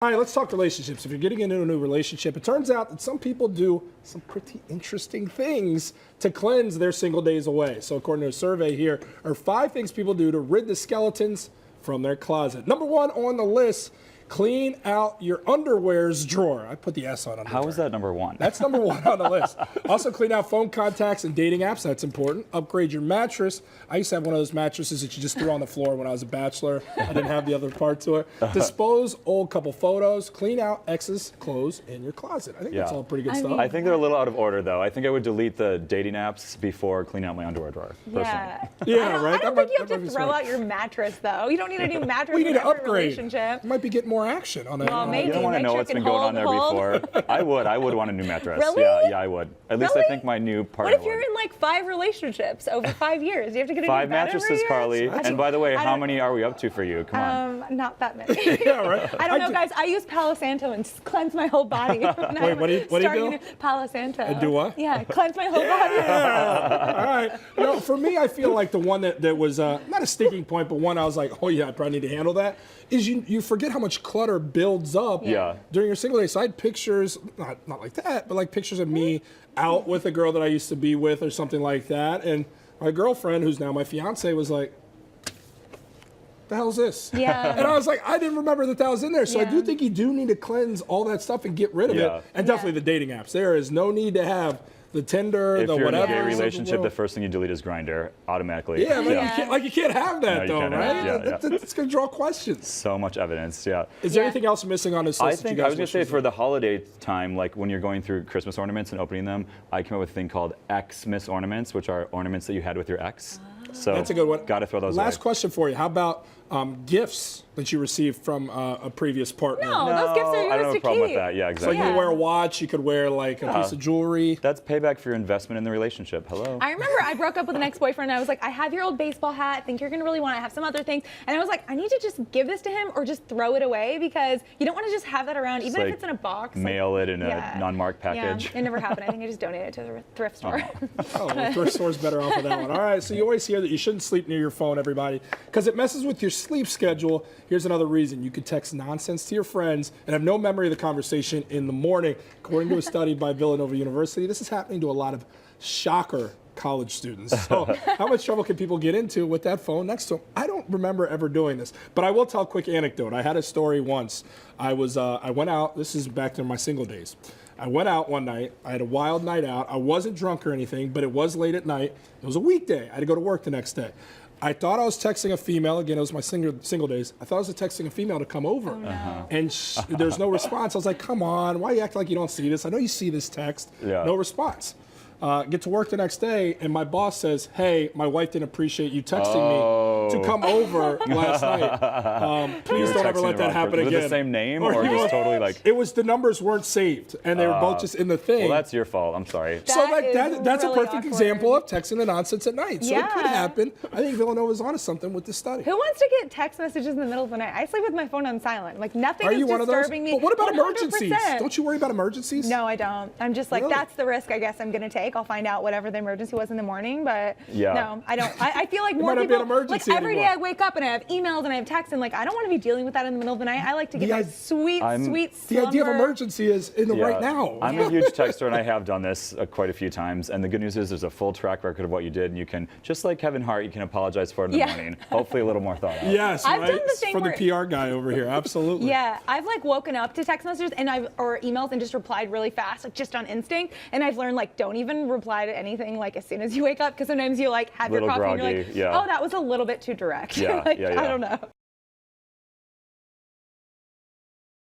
All right, let's talk relationships. If you're getting into a new relationship, it turns out that some people do some pretty interesting things to cleanse their single days away. So according to a survey here, are 5 things people do to rid the skeletons from their closet. Number 1 on the list, clean out your underwear's drawer. I put the S on underwear. How is that number 1? That's number 1 on the list. Also clean out phone contacts and dating apps. That's important. Upgrade your mattress. I used to have one of those mattresses that you just threw on the floor when I was a bachelor. I didn't have the other part to it. Dispose old couple photos. Clean out exes' clothes in your closet. I think that's all pretty good stuff. I think they're a little out of order, though. I think I would delete the dating apps before cleaning out my underwear drawer, personally. Right? I don't think you have to throw out your mattress, though. You don't need a new mattress We need to every upgrade. Relationship. You might be getting more action on that. Well, maybe. You don't want to know what's been going on there before. I would want a new mattress. Really? Yeah, I would. At least I think my new partner What if you're in like 5 relationships over 5 years? You have to get a 5 new bed mattresses, every year? Carly. And by the way, how many are we up to for you? Come on. Not that many. Yeah, right. I don't know, guys. I use Palo Santo and cleanse my whole body. Wait, what do you do? Palo Santo. And do what? Yeah, cleanse my whole body. All right. You know, for me, I feel like the one that was not a sticking point, but one I was like, oh yeah, I probably need to handle that, is you forget how much clutter builds up during your single day. So I had pictures, not like that, but like pictures of me out with a girl that I used to be with or something like that. And my girlfriend, who's now my fiance, was like, the hell's this? Yeah. And I was like, I didn't remember that was in there. So I do think you do need to cleanse all that stuff and get rid of it. And definitely the dating apps. There is no need to have the Tinder, the whatever. If you're in a gay relationship, the first thing you delete is Grindr automatically. Yeah, you can't have that though, right? It's going to draw questions. So much evidence, Is there anything else missing on this list? I was going to say for the holiday time, like when you're going through Christmas ornaments and opening them, I came up with a thing called Xmas ornaments, which are ornaments that you had with your ex. So that's a good one. Got to throw those away. Last question for you. How about gifts that you received from a previous partner? No, those gifts are yours to keep. I don't have a problem with that. Yeah, exactly. So you could wear a watch, you could wear like a piece of jewelry. That's payback for your investment in the relationship. Hello. I remember I broke up with an ex-boyfriend and I was like, I have your old baseball hat. I think you're going to really want it. I have some other things. And I was like, I need to just give this to him or just throw it away because you don't want to just have that around, even if it's in a box. Mail it in a non-marked package. Yeah, it never happened. I think I just donated it to the thrift store. The thrift store's better off with that one. All right, so you always hear that you shouldn't sleep near your phone, everybody, because it messes with your sleep schedule. Here's another reason. You could text nonsense to your friends and have no memory of the conversation in the morning. According to a study by Villanova University, this is happening to a lot of shocker college students. So how much trouble can people get into with that phone next to them? I don't remember ever doing this, but I will tell a quick anecdote. I had a story once. I went out, this is back in my single days. I went out one night. I had a wild night out. I wasn't drunk or anything, but it was late at night. It was a weekday. I had to go to work the next day. I thought I was texting a female. Again, it was my single days. I thought I was texting a female to come over. And there's no response. I was like, come on, why you act like you don't see this? I know you see this text. No response. Get to work the next day, and my boss says, hey, my wife didn't appreciate you texting me to come over last night. Please don't ever let that happen again. Was it the same name or just totally like? It was, the numbers weren't saved, and they were both just in the thing. Well, that's your fault. I'm sorry. So that's really a perfect example of texting the nonsense at night. So it could happen. I think Villanova's onto something with this study. Who wants to get text messages in the middle of the night? I sleep with my phone on silent. Like nothing is disturbing me. But what about 100%. emergencies? Don't you worry about emergencies? No, I don't. I'm just like, that's the risk I guess I'm going to take. I'll find out whatever the emergency was in the morning, but no, I don't. I feel like more people, like every day I wake up and I have emails and I have texts and like, I don't want to be dealing with that in the middle of the night. I like to get my sweet slumber. The idea of emergency is in the right now. I'm a huge texter and I have done this quite a few times. And the good news is there's a full track record of what you did and you can, just like Kevin Hart, you can apologize for it in the morning. Hopefully a little more thought out. Yes, I've done the thing for the PR guy over here, absolutely. Yeah, I've like woken up to text messages and or emails and just replied really fast, like just on instinct. And I've learned like, don't even reply to anything like as soon as you wake up, because sometimes you like have your coffee and you're like, oh, that was a little bit too direct. Yeah, I don't know.